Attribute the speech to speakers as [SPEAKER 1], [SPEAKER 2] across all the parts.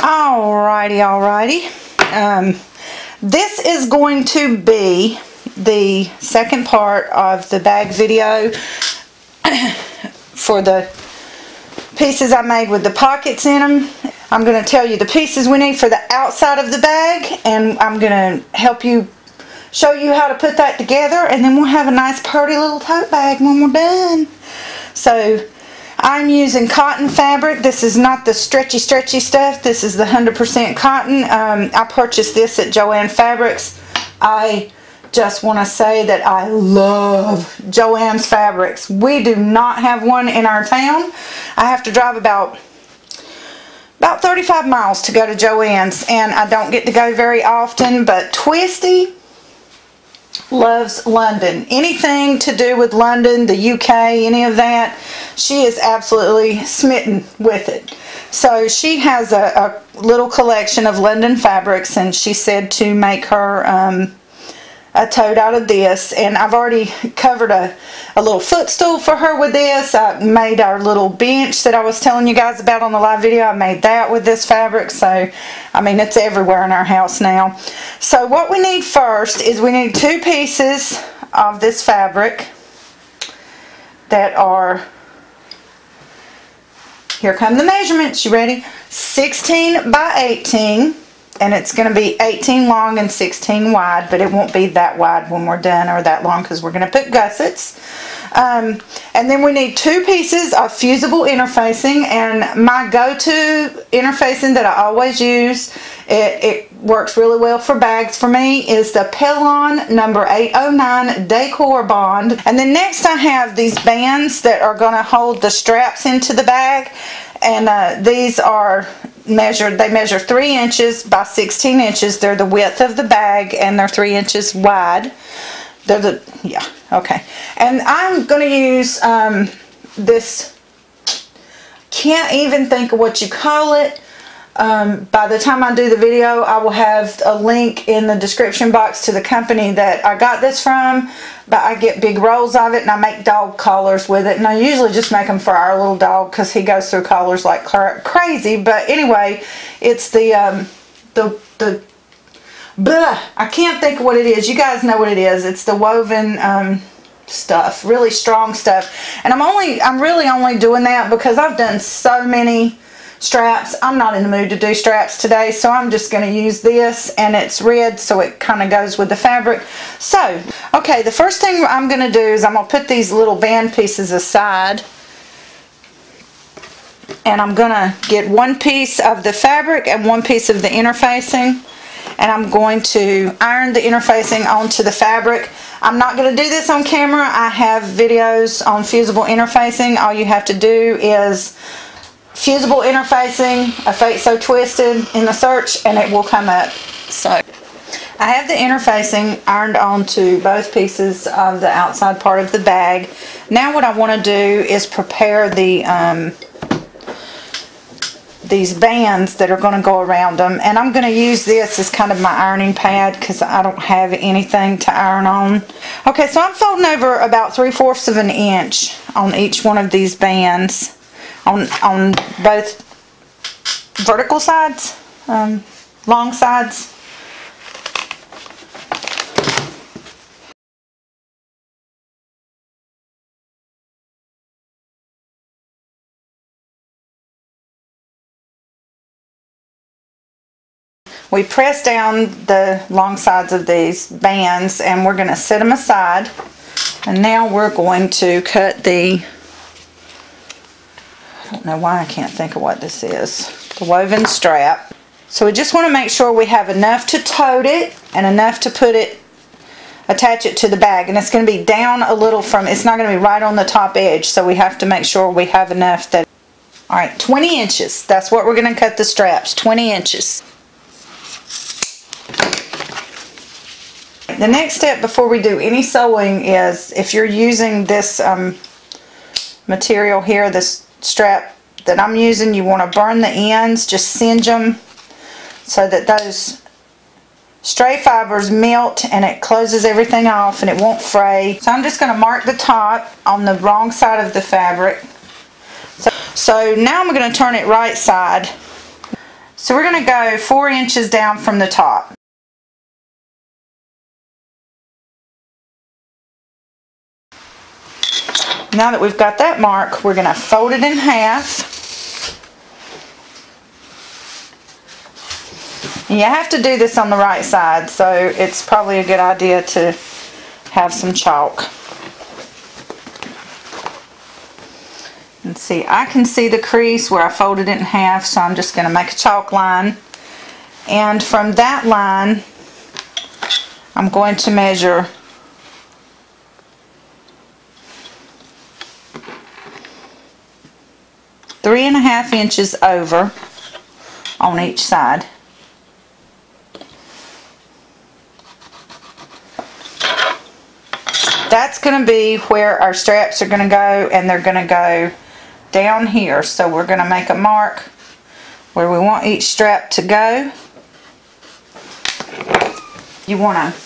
[SPEAKER 1] Alrighty. This is going to be the second part of the bag video for the pieces I made with the pockets in them. I'm going to tell you the pieces we need for the outside of the bag, and I'm going to help you show you how to put that together, and then we'll have a nice pretty little tote bag when we're done. So I'm using cotton fabric. This is not the stretchy stuff. This is the 100% cotton. I purchased this at Joann Fabrics. I just want to say that I love Joann's Fabrics. We do not have one in our town. I have to drive about 35 miles to go to Joann's, and I don't get to go very often, but Twisty loves London. Anything to do with London, the UK, any of that, she is absolutely smitten with it. So she has a little collection of London fabrics, and she said to make her a tote out of this, and I've already covered a little footstool for her with this. I made our little bench that I was telling you guys about on the live video. I made that with this fabric, so I mean it's everywhere in our house now. So what we need first is we need 2 pieces of this fabric that are, here come the measurements, you ready? 16 by 18. And it's going to be 18 long and 16 wide, but it won't be that wide when we're done, or that long, because we're going to put gussets. And then we need 2 pieces of fusible interfacing, and my go-to interfacing that I always use, it works really well for bags for me, is the Pelon number 809 Decor Bond. And then next I have these bands that are going to hold the straps into the bag, and these are they measure 3 inches by 16 inches. They're the width of the bag, and they're 3 inches wide. They're okay. And I'm going to use this, can't even think of what you call it. By the time I do the video, I will have a link in the description box to the company that I got this from. But I get big rolls of it, and I make dog collars with it. And I usually just make them for our little dog, because he goes through collars like crazy. But anyway, it's I can't think of what it is. You guys know what it is. It's the woven stuff, really strong stuff. And I'm really only doing that because I've done so many straps. I'm not in the mood to do straps today, so I'm just going to use this, and it's red, so it kind of goes with the fabric. So, okay, the first thing I'm going to do is I'm going to put these little band pieces aside, and I'm going to get 1 piece of the fabric and 1 piece of the interfacing, and I'm going to iron the interfacing onto the fabric. I'm not going to do this on camera. I have videos on fusible interfacing. All you have to do is fusible interfacing, a fate so twisted in the search, and it will come up. So I have the interfacing ironed onto both pieces of the outside part of the bag. Now what I want to do is prepare the these bands that are going to go around them, and I'm going to use this as kind of my ironing pad because I don't have anything to iron on. Okay, so I'm folding over about 3/4 of an inch on each one of these bands. On both vertical sides, long sides. We press down the long sides of these bands, and we're going to set them aside. And now we're going to cut the, I don't know why I can't think of what this is, the woven strap. So we just want to make sure we have enough to tote it and enough to attach it to the bag. And it's going to be down a little it's not going to be right on the top edge, so we have to make sure we have enough that, alright, 20 inches. That's what we're going to cut the straps, 20 inches. The next step before we do any sewing is, if you're using this material here, this strap that I'm using, you want to burn the ends, just singe them so that those stray fibers melt and it closes everything off and it won't fray. So I'm just going to mark the top on the wrong side of the fabric. So now I'm going to turn it right side. So we're going to go 4 inches down from the top. Now that we've got that mark, we're going to fold it in half. You have to do this on the right side, so it's probably a good idea to have some chalk. And see, I can see the crease where I folded it in half, so I'm just going to make a chalk line. And from that line, I'm going to measure 3.5 inches over on each side. That's going to be where our straps are going to go, and they're going to go down here. So we're going to make a mark where we want each strap to go. You want to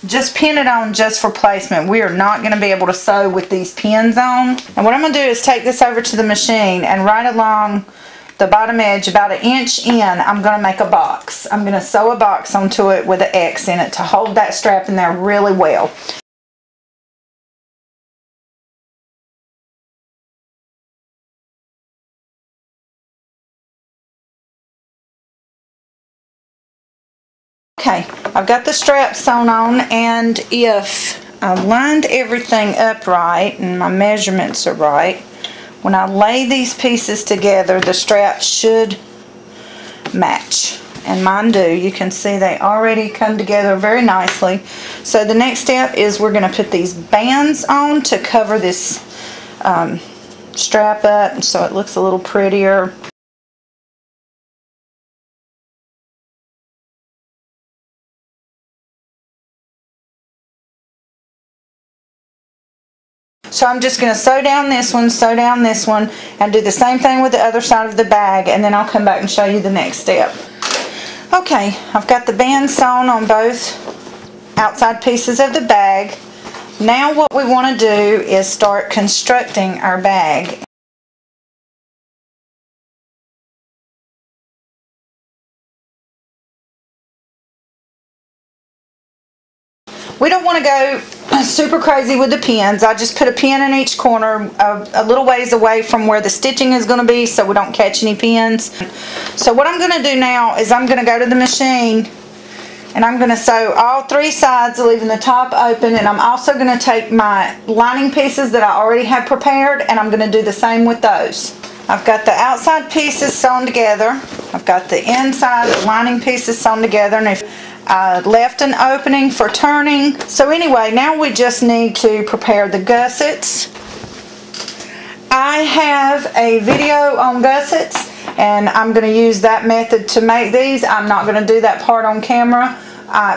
[SPEAKER 1] just pin it on just for placement. We are not going to be able to sew with these pins on. And what I'm going to do is take this over to the machine, and right along the bottom edge, about 1 inch in, I'm going to make a box. I'm going to sew a box onto it with an X in it to hold that strap in there really well. Okay, I've got the strap sewn on, and if I lined everything up right and my measurements are right, when I lay these pieces together, the straps should match. And mine do. You can see they already come together very nicely. So the next step is we're going to put these bands on to cover this strap up so it looks a little prettier. So I'm just going to sew down this one, and do the same thing with the other side of the bag, and then I'll come back and show you the next step. Okay, I've got the band sewn on both outside pieces of the bag. Now what we want to do is start constructing our bag. We don't want to go super crazy with the pins. I just put a pin in each corner a little ways away from where the stitching is going to be so we don't catch any pins. So what I'm going to do now is I'm going to go to the machine, and I'm going to sew all 3 sides, leaving the top open, and I'm also going to take my lining pieces that I already have prepared, and I'm going to do the same with those. I've got the outside pieces sewn together. I've got the inside lining pieces sewn together, and if I left an opening for turning. So anyway, now we just need to prepare the gussets. I have a video on gussets, and I'm going to use that method to make these. I'm not going to do that part on camera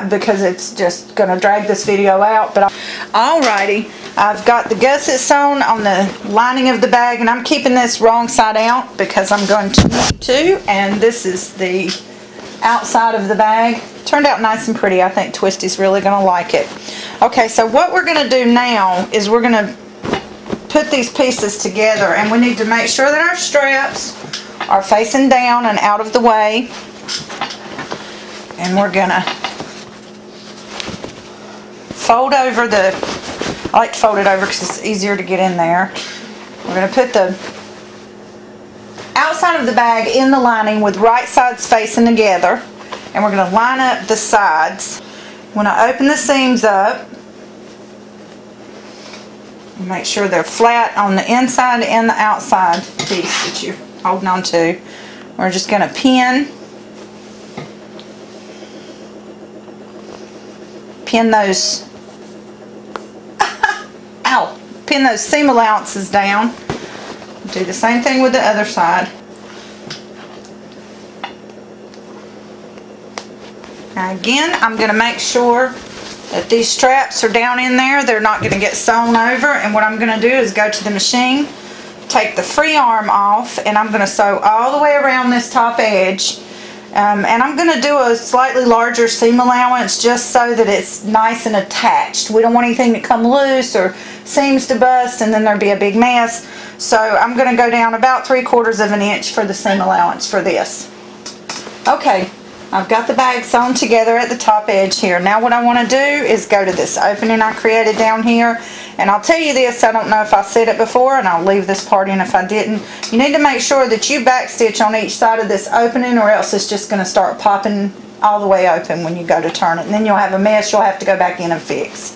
[SPEAKER 1] because it's just going to drag this video out. But alrighty, I've got the gussets sewn on the lining of the bag, and I'm keeping this wrong side out because I'm going to need to. And this is the outside of the bag. Turned out nice and pretty. I think Twisty's really going to like it. Okay, so what we're going to do now is we're going to put these pieces together, and we need to make sure that our straps are facing down and out of the way. And we're going to fold over the, I like to fold it over because it's easier to get in there. We're going to put the outside of the bag in the lining with right sides facing together, and we're going to line up the sides. When I open the seams up, make sure they're flat on the inside and the outside piece that you're holding on to. We're just going to pin those ow, pin those seam allowances down. Do the same thing with the other side. Now again, I'm going to make sure that these straps are down in there. They're not going to get sewn over. And what I'm going to do is go to the machine, take the free arm off, and I'm going to sew all the way around this top edge. And I'm going to do a slightly larger seam allowance just so that it's nice and attached. We don't want anything to come loose or seams to bust and then there'd be a big mess. So I'm going to go down about 3/4 of an inch for the seam allowance for this. Okay, I've got the bag sewn together at the top edge here. Now what I want to do is go to this opening I created down here. And I'll tell you this, I don't know if I said it before, and I'll leave this part in if I didn't. You need to make sure that you backstitch on each side of this opening, or else it's just going to start popping all the way open when you go to turn it. And then you'll have a mess you'll have to go back in and fix.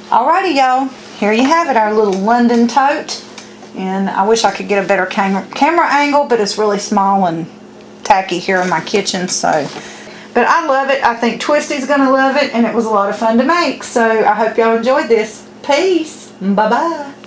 [SPEAKER 1] Alrighty, y'all, here you have it, our little London tote. And I wish I could get a better camera angle, but it's really small and tacky here in my kitchen, so. But I love it. I think Twisty's gonna love it, and it was a lot of fun to make. So I hope y'all enjoyed this. Peace. Bye-bye.